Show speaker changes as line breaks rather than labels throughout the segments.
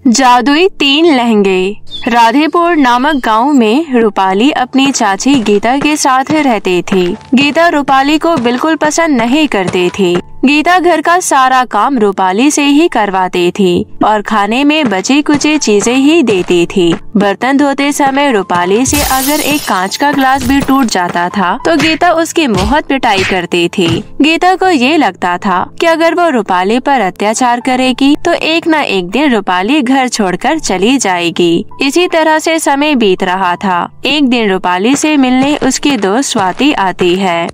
जादुई 3 लहंगे। राधेपुर नामक गांव में रूपाली अपनी चाची गीता के साथ रहते थे। गीता रूपाली को बिल्कुल पसंद नहीं करते थे। गीता घर का सारा काम रूपाली से ही करवाते थे और खाने में बची कुची चीजें ही देती थी। बर्तन धोते समय रूपाली से अगर एक कांच का ग्लास भी टूट जाता था तो गीता उसकी बहुत पिटाई करती थी। गीता को ये लगता था कि अगर वो रूपाली पर अत्याचार करेगी तो एक न एक दिन रूपाली घर छोड़कर चली जाएगी। इसी तरह से समय बीत रहा था। एक दिन रूपाली से मिलने उसकी दोस्त स्वाति आती है।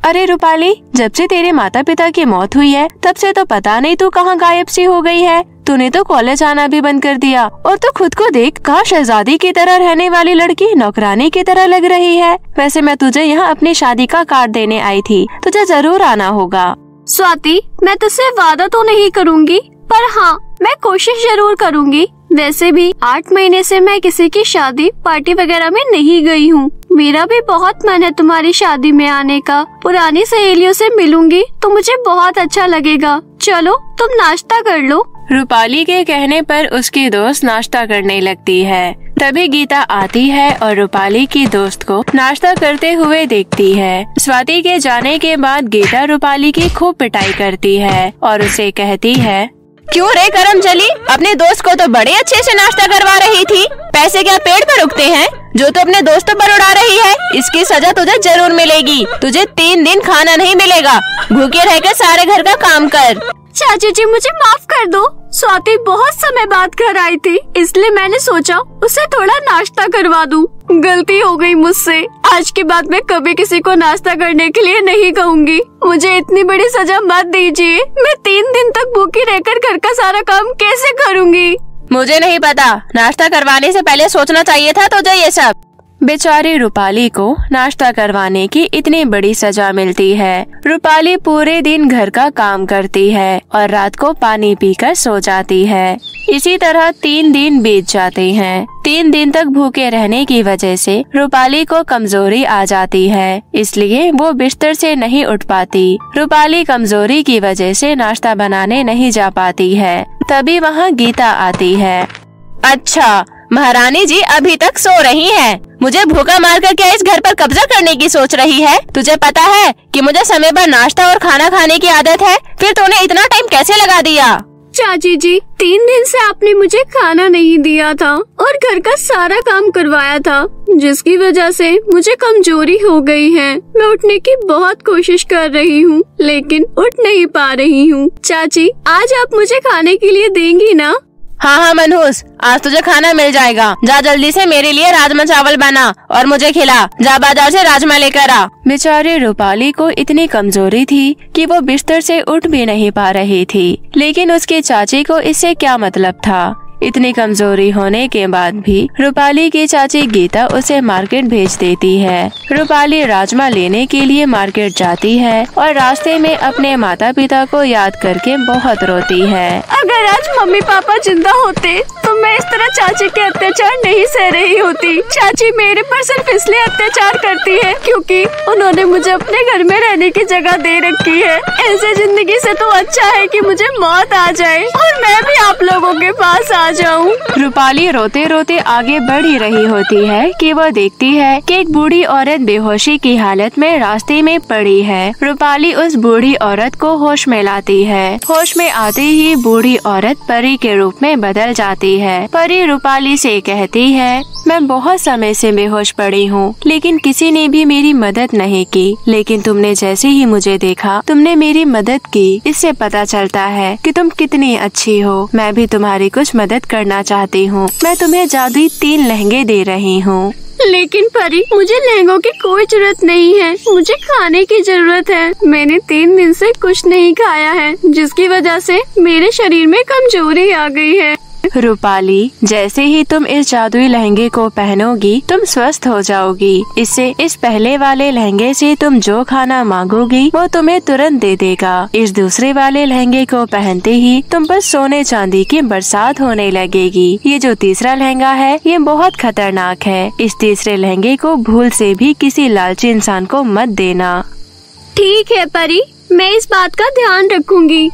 अरे रूपाली, जब से तेरे माता पिता की मौत हुई है तब से तो पता नहीं तू कहाँ गायब सी हो गई है। तूने तो कॉलेज आना भी बंद कर दिया और तू खुद को देख, कहाँ शहजादी की तरह रहने वाली लड़की नौकरानी की तरह लग रही है। वैसे मैं तुझे यहाँ अपनी शादी का कार्ड देने आई थी, तुझे जरूर आना होगा।
स्वाति, मैं तुझसे वादा तो नहीं करूँगी, पर हाँ मैं कोशिश जरूर करूँगी। वैसे भी 8 महीने से मैं किसी की शादी पार्टी वगैरह में नहीं गई हूँ। मेरा भी बहुत मन है तुम्हारी शादी में आने का। पुरानी सहेलियों से मिलूंगी तो मुझे बहुत अच्छा लगेगा। चलो तुम नाश्ता कर लो।
रूपाली के कहने पर उसकी दोस्त नाश्ता करने लगती है। तभी गीता आती है और रूपाली की दोस्त को नाश्ता करते हुए देखती है। स्वाति के जाने के बाद गीता रूपाली की खूब पिटाई करती है और उसे कहती है,
क्यों रे करम चली, अपने दोस्त को तो बड़े अच्छे से नाश्ता करवा रही थी। पैसे क्या पेड़ पर उगते हैं जो तू अपने दोस्तों पर उड़ा रही है? इसकी सजा तुझे जरूर मिलेगी। तुझे 3 दिन खाना नहीं मिलेगा। भूखे रहकर सारे घर का काम कर।
चाची जी मुझे माफ कर दो। स्वाति बहुत समय बाद घर आई थी, इसलिए मैंने सोचा उसे थोड़ा नाश्ता करवा दूं। गलती हो गई मुझसे। आज के बाद मैं कभी किसी को नाश्ता करने के लिए नहीं कहूँगी। मुझे इतनी बड़ी सजा मत दीजिए। मैं 3 दिन तक भूखी रहकर घर का सारा काम कैसे करूँगी?
मुझे नहीं पता, नाश्ता करवाने से पहले सोचना चाहिए था तुझे ये सब।
बेचारी रूपाली को नाश्ता करवाने की इतनी बड़ी सजा मिलती है। रूपाली पूरे दिन घर का काम करती है और रात को पानी पीकर सो जाती है। इसी तरह 3 दिन बीत जाते हैं। 3 दिन तक भूखे रहने की वजह से रूपाली को कमजोरी आ जाती है, इसलिए वो बिस्तर से नहीं उठ पाती। रूपाली कमजोरी की वजह से नाश्ता बनाने नहीं जा पाती है। तभी वहाँ गीता आती है।
अच्छा, महारानी जी अभी तक सो रही हैं। मुझे भूखा मारकर क्या इस घर पर कब्जा करने की सोच रही है? तुझे पता है कि मुझे समय पर नाश्ता और खाना खाने की आदत है, फिर तूने इतना टाइम कैसे लगा दिया?
चाची जी, 3 दिन से आपने मुझे खाना नहीं दिया था और घर का सारा काम करवाया था, जिसकी वजह से मुझे कमजोरी हो गई है। मैं उठने की बहुत कोशिश कर रही हूँ, लेकिन उठ नहीं पा रही हूँ। चाची, आज आप मुझे खाने के लिए देंगी ना?
हाँ मनहूस, आज तुझे खाना मिल जाएगा। जा जल्दी से मेरे लिए राजमा चावल बना और मुझे खिला। जा बाजार से राजमा लेकर आ।
बेचारी रूपाली को इतनी कमजोरी थी कि वो बिस्तर से उठ भी नहीं पा रही थी, लेकिन उसके चाची को इससे क्या मतलब था। इतनी कमजोरी होने के बाद भी रूपाली की चाची गीता उसे मार्केट भेज देती है। रूपाली राजमा लेने के लिए मार्केट जाती है और रास्ते में अपने माता पिता को याद करके बहुत रोती है।
अगर आज मम्मी पापा जिंदा होते तो मैं इस तरह चाची के अत्याचार नहीं सह रही होती। चाची मेरे पर सिर्फ इसलिए अत्याचार करती है क्योंकि उन्होंने मुझे अपने घर में रहने की जगह दे रखी है। ऐसे जिंदगी से तो अच्छा है कि मुझे मौत आ जाए और मैं भी आप लोगों के पास आ जाऊं।
रूपाली रोते रोते आगे बढ़ ही रही होती है कि वो देखती है कि एक बूढ़ी औरत बेहोशी की हालत में रास्ते में पड़ी है। रूपाली उस बूढ़ी औरत को होश में लाती है। होश में आते ही बूढ़ी औरत परी के रूप में बदल जाती है। परी रूपाली से कहती है, मैं बहुत समय से बेहोश पड़ी हूँ, लेकिन किसी ने भी मेरी मदद नहीं की। लेकिन तुमने जैसे ही मुझे देखा, तुमने मेरी मदद की। इससे पता चलता है कि तुम कितनी अच्छी हो। मैं भी तुम्हारी कुछ मदद करना चाहती हूँ। मैं तुम्हें जादुई 3 लहंगे दे रही हूँ।
लेकिन परी, मुझे लहंगों की कोई जरूरत नहीं है। मुझे खाने की जरूरत है। मैंने 3 दिन से कुछ नहीं खाया है, जिसकी वजह से मेरे शरीर में कमजोरी आ गई है।
रूपाली, जैसे ही तुम इस जादुई लहंगे को पहनोगी तुम स्वस्थ हो जाओगी। इससे इस पहले वाले लहंगे से तुम जो खाना मांगोगी वो तुम्हें तुरंत दे देगा। इस दूसरे वाले लहंगे को पहनते ही तुम पर सोने चांदी की बरसात होने लगेगी। ये जो तीसरा लहंगा है ये बहुत खतरनाक है। इस तीसरे लहंगे को भूल से भी किसी लालची इंसान को मत देना।
ठीक है परी, मैं इस बात का ध्यान रखूंगी।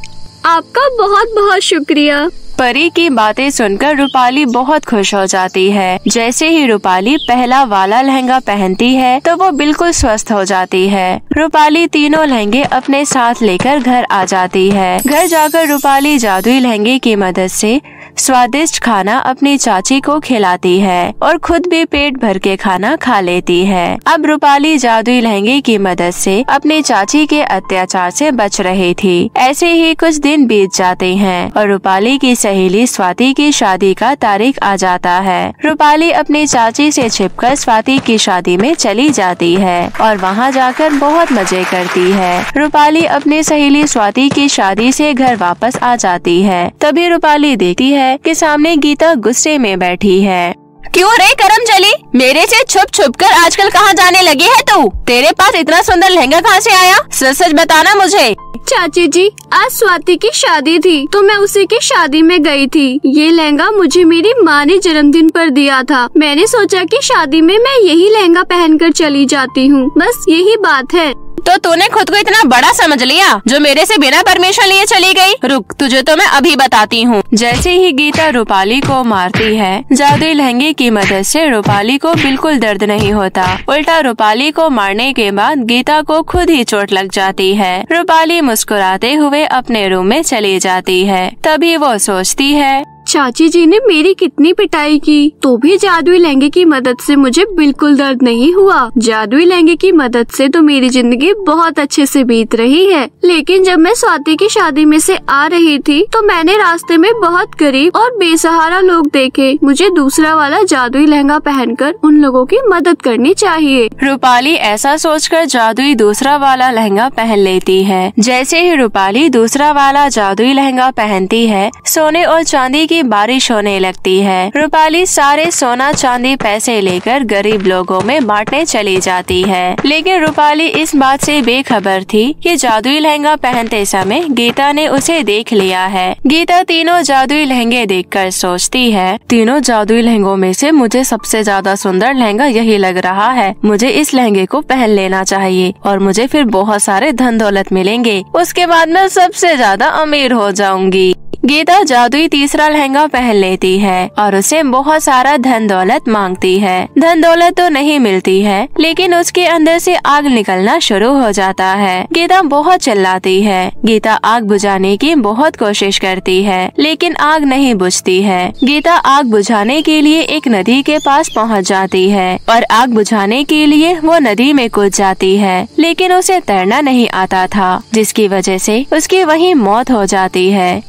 आपका बहुत बहुत शुक्रिया।
परी की बातें सुनकर रूपाली बहुत खुश हो जाती है। जैसे ही रूपाली पहला वाला लहंगा पहनती है तो वो बिल्कुल स्वस्थ हो जाती है। रूपाली तीनों लहंगे अपने साथ लेकर घर आ जाती है। घर जाकर रूपाली जादुई लहंगे की मदद से स्वादिष्ट खाना अपनी चाची को खिलाती है और खुद भी पेट भर के खाना खा लेती है। अब रूपाली जादुई लहंगे की मदद से अपनी चाची के अत्याचार से बच रही थी। ऐसे ही कुछ दिन बीत जाते हैं और रूपाली की सहेली स्वाति की शादी का तारीख आ जाता है। रूपाली अपनी चाची से छिपकर स्वाति की शादी में चली जाती है और वहाँ जाकर बहुत मजे करती है। रूपाली अपनी सहेली स्वाति की शादी से घर वापस आ जाती है। तभी रूपाली देखती है कि सामने गीता गुस्से में बैठी है।
क्यों रे करमचली, मेरे से छुप छुप कर आजकल कहाँ जाने लगी है तू? तेरे पास इतना सुंदर लहंगा कहाँ से आया? सच सच बताना मुझे।
चाची जी, आज स्वाति की शादी थी तो मैं उसी की शादी में गई थी। ये लहंगा मुझे मेरी माँ ने जन्मदिन पर दिया था। मैंने सोचा कि शादी में मैं यही लहंगा पहनकर चली जाती हूँ, बस यही बात है।
तो तूने खुद को इतना बड़ा समझ लिया जो मेरे से बिना परमिशन लिए चली गई? रुक, तुझे तो मैं अभी बताती हूँ।
जैसे ही गीता रूपाली को मारती है, जादुई लहंगे की मदद से रूपाली को बिल्कुल दर्द नहीं होता। उल्टा रूपाली को मारने के बाद गीता को खुद ही चोट लग जाती है। रूपाली मुस्कुराते हुए अपने रूम में चली जाती है। तभी वो सोचती है,
चाची जी ने मेरी कितनी पिटाई की तो भी जादुई लहंगे की मदद से मुझे बिल्कुल दर्द नहीं हुआ। जादुई लहंगे की मदद से तो मेरी जिंदगी बहुत अच्छे से बीत रही है। लेकिन जब मैं स्वाति की शादी में से आ रही थी तो मैंने रास्ते में बहुत गरीब और बेसहारा लोग देखे। मुझे दूसरा वाला जादुई लहंगा पहनकर उन लोगों की मदद करनी चाहिए।
रूपाली ऐसा सोचकर जादुई दूसरा वाला लहंगा पहन लेती है। जैसे ही रूपाली दूसरा वाला जादुई लहंगा पहनती है, सोने और चांदी की बारिश होने लगती है। रूपाली सारे सोना चांदी पैसे लेकर गरीब लोगों में बांटने चली जाती है। लेकिन रूपाली इस बात से बेखबर थी कि जादुई लहंगा पहनते समय गीता ने उसे देख लिया है। गीता तीनों जादुई लहंगे देखकर सोचती है, तीनों जादुई लहंगों में से मुझे सबसे ज्यादा सुंदर लहंगा यही लग रहा है। मुझे इस लहंगे को पहन लेना चाहिए और मुझे फिर बहुत सारे धन दौलत मिलेंगे। उसके बाद मैं सबसे ज्यादा अमीर हो जाऊंगी। गीता जादुई तीसरा लहंगा पहन लेती है और उसे बहुत सारा धन दौलत मांगती है। धन दौलत तो नहीं मिलती है, लेकिन उसके अंदर से आग निकलना शुरू हो जाता है। गीता बहुत चिल्लाती है। गीता आग बुझाने की बहुत कोशिश करती है, लेकिन आग नहीं बुझती है। गीता आग बुझाने के लिए एक नदी के पास पहुंच जाती है और आग बुझाने के लिए वो नदी में कूद जाती है, लेकिन उसे तैरना नहीं आता था, जिसकी वजह से उसकी वहीं मौत हो जाती है।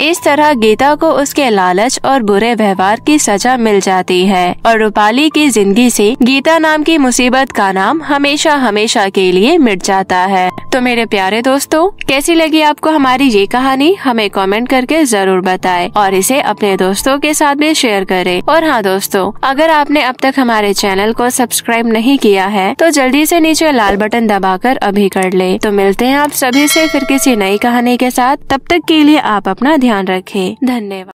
इस तरह गीता को उसके लालच और बुरे व्यवहार की सजा मिल जाती है और रूपाली की जिंदगी से गीता नाम की मुसीबत का नाम हमेशा हमेशा के लिए मिट जाता है। तो मेरे प्यारे दोस्तों, कैसी लगी आपको हमारी ये कहानी? हमें कमेंट करके जरूर बताएं और इसे अपने दोस्तों के साथ भी शेयर करें। और हाँ दोस्तों, अगर आपने अब तक हमारे चैनल को सब्सक्राइब नहीं किया है तो जल्दी से नीचे लाल बटन दबाकर अभी कर ले। तो मिलते हैं आप सभी से फिर किसी नई कहानी के साथ। तब तक के लिए आप अपना ध्यान रखें। धन्यवाद।